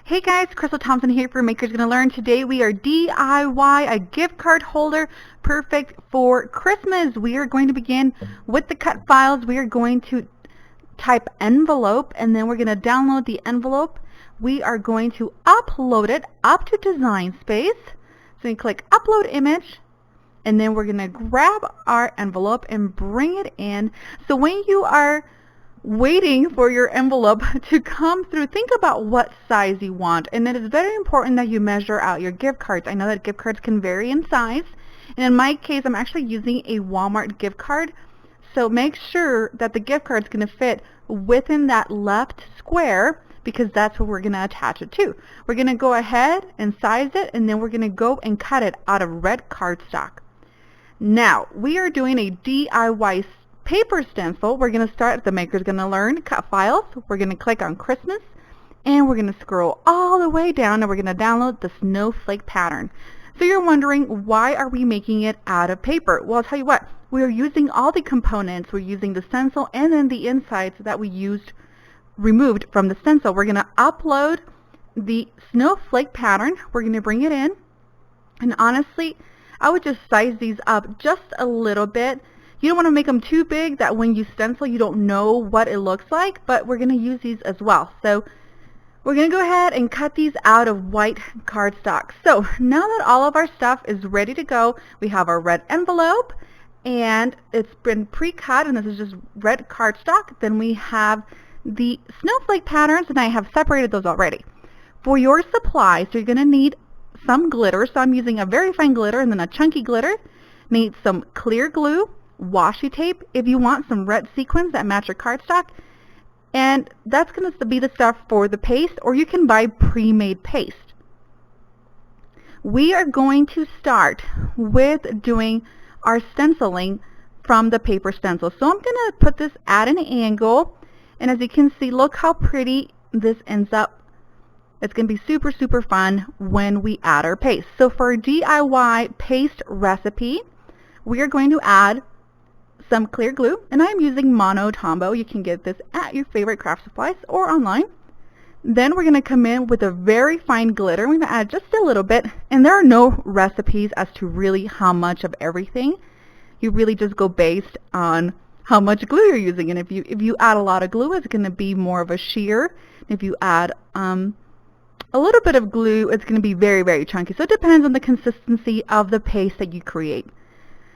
Hey guys, Crystal Thompson here for Makers Gonna Learn. Today we are DIY a gift card holder perfect for Christmas. We are going to begin with the cut files. We are going to type envelope and then we're going to download the envelope. We are going to upload it up to Design Space. So you click Upload Image and then we're going to grab our envelope and bring it in. So when you are waiting for your envelope to come through, think about what size you want. And it is very important that you measure out your gift cards. I know that gift cards can vary in size. And in my case, I'm actually using a Walmart gift card. So make sure that the gift card is going to fit within that left square because that's what we're going to attach it to. We're going to go ahead and size it, and then we're going to go and cut it out of red cardstock. Now, we are doing a DIY paper stencil. We're going to start at the Maker's Gonna Learn cut files. We're going to click on Christmas and we're going to scroll all the way down and we're going to download the snowflake pattern. So you're wondering, why are we making it out of paper? Well, I'll tell you what, we are using all the components. We're using the stencil and then the insides that we removed from the stencil. We're going to upload the snowflake pattern. We're going to bring it in, and honestly, I would just size these up just a little bit. You don't want to make them too big that when you stencil you don't know what it looks like, but we're going to use these as well. So we're going to go ahead and cut these out of white cardstock. So now that all of our stuff is ready to go, we have our red envelope and it's been pre-cut, and this is just red cardstock. Then we have the snowflake patterns, and I have separated those already. For your supplies, you're going to need some glitter. So I'm using a very fine glitter and then a chunky glitter. Need some clear glue, washi tape if you want some red sequins that match your cardstock, and that's going to be the stuff for the paste, or you can buy pre-made paste. We are going to start with doing our stenciling from the paper stencil. So I'm going to put this at an angle, and as you can see, look how pretty this ends up. It's going to be super, super fun when we add our paste. So for our DIY paste recipe, we are going to add some clear glue, and I'm using Mono Tombow. You can get this at your favorite craft supplies or online. Then we're going to come in with a very fine glitter. We're going to add just a little bit, and there are no recipes as to really how much of everything. You really just go based on how much glue you're using, and if you add a lot of glue, it's going to be more of a sheer. If you add a little bit of glue, it's going to be very, very chunky. So it depends on the consistency of the paste that you create.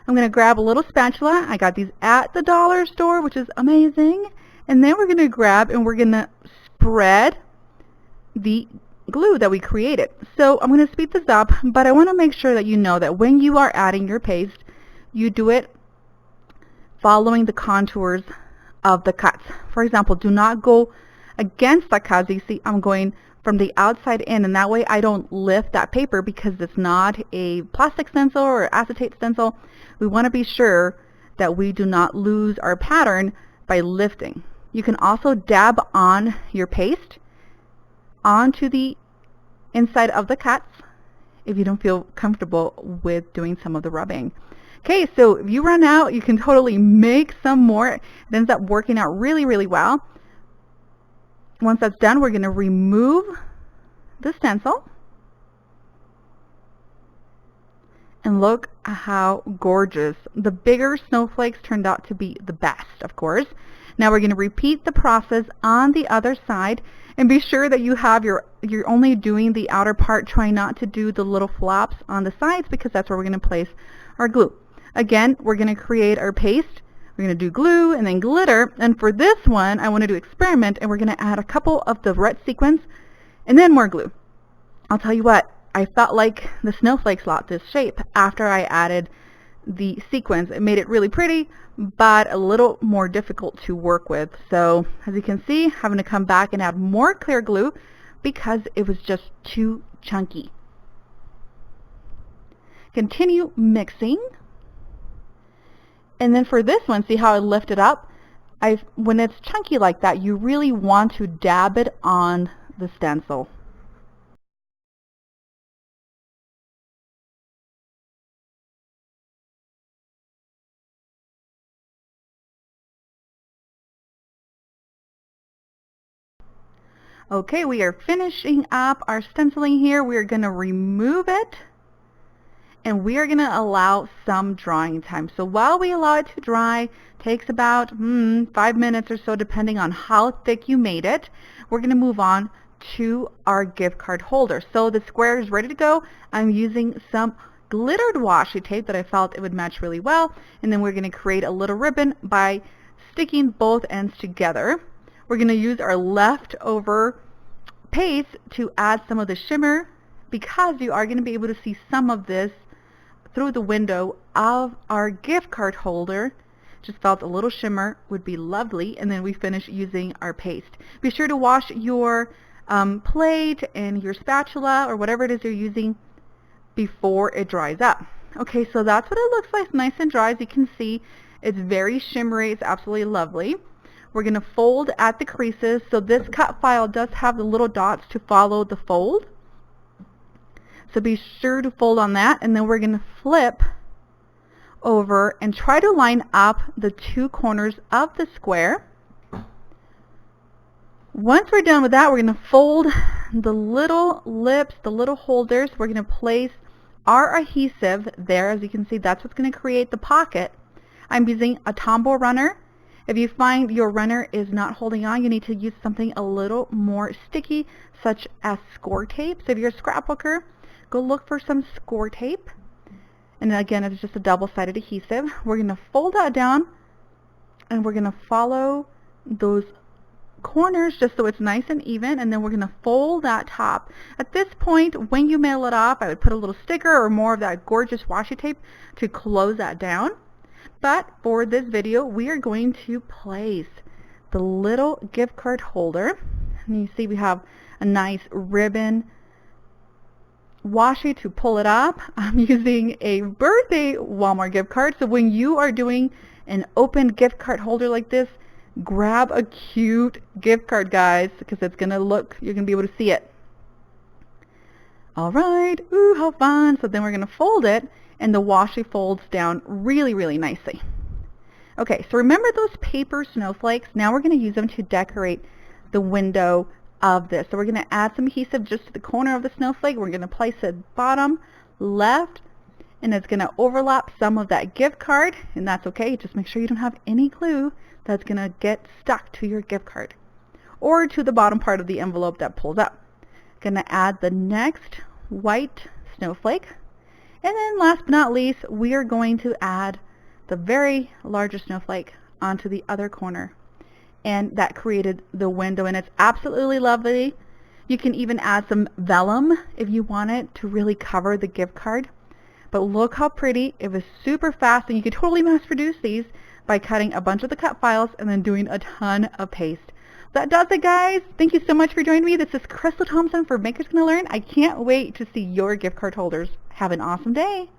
I'm going to grab a little spatula. I got these at the dollar store, which is amazing. And then we're going to grab and we're going to spread the glue that we created. So I'm going to speed this up, but I want to make sure that you know that when you are adding your paste, you do it following the contours of the cuts. For example, do not go against the cuts. You see, I'm going from the outside in, and that way I don't lift that paper because it's not a plastic stencil or acetate stencil. We want to be sure that we do not lose our pattern by lifting. You can also dab on your paste onto the inside of the cuts if you don't feel comfortable with doing some of the rubbing. Okay, so if you run out, you can totally make some more. It ends up working out really, really well. Once that's done, we're going to remove the stencil. And look how gorgeous. The bigger snowflakes turned out to be the best, of course. Now we're going to repeat the process on the other side, and be sure that you're only doing the outer part. Try not to do the little flops on the sides because that's where we're going to place our glue. Again, we're going to create our paste. We're going to do glue and then glitter, and for this one I want to do experiment, and we're going to add a couple of the red sequins and then more glue. I'll tell you what, I felt like the snowflakes lost this shape after I added the sequins. It made it really pretty, but a little more difficult to work with. So as you can see, having to come back and add more clear glue because it was just too chunky. Continue mixing. And then for this one, see how I lift it up? When it's chunky like that, you really want to dab it on the stencil. Okay, we are finishing up our stenciling here. We are going to remove it, and we are going to allow some drying time. So while we allow it to dry, takes about 5 minutes or so depending on how thick you made it, we're going to move on to our gift card holder. So the square is ready to go. I'm using some glittered washi tape that I felt it would match really well, and then we're going to create a little ribbon by sticking both ends together. We're going to use our leftover paste to add some of the shimmer, because you are going to be able to see some of this through the window of our gift card holder. Just felt a little shimmer would be lovely, and then we finish using our paste. Be sure to wash your plate and your spatula or whatever it is you're using before it dries up. Okay, so that's what it looks like, nice and dry. As you can see, it's very shimmery. It's absolutely lovely. We're going to fold at the creases. So this cut file does have the little dots to follow the fold. So be sure to fold on that, and then we're going to flip over and try to line up the two corners of the square. Once we're done with that, we're going to fold the little lips, the little holders. We're going to place our adhesive there. As you can see, that's what's going to create the pocket. I'm using a Tombow runner. If you find your runner is not holding on, you need to use something a little more sticky, such as score tape. So if you're a scrapbooker, go look for some score tape. And again, it's just a double-sided adhesive. We're going to fold that down, and we're going to follow those corners just so it's nice and even, and then we're going to fold that top. At this point, when you mail it off, I would put a little sticker or more of that gorgeous washi tape to close that down. But for this video, we are going to place the little gift card holder. And you see we have a nice ribbon washi to pull it up. I'm using a birthday Walmart gift card. So when you are doing an open gift card holder like this, grab a cute gift card, guys, because it's going to look, you're going to be able to see it. All right. Ooh, how fun. So then we're going to fold it, and the washi folds down really, really nicely. Okay, so remember those paper snowflakes? Now we're going to use them to decorate the window of this. So we're going to add some adhesive just to the corner of the snowflake. We're going to place it bottom left, and it's going to overlap some of that gift card, and that's okay. Just make sure you don't have any glue that's going to get stuck to your gift card or to the bottom part of the envelope that pulls up. Going to add the next white snowflake, and then last but not least, we are going to add the very largest snowflake onto the other corner, and that created the window, and it's absolutely lovely. You can even add some vellum if you want it to really cover the gift card. But look how pretty. It was super fast, and you could totally mass produce these by cutting a bunch of the cut files and then doing a ton of paste. That does it, guys. Thank you so much for joining me. This is Crystal Thompson for Makers Gonna Learn. I can't wait to see your gift card holders. Have an awesome day.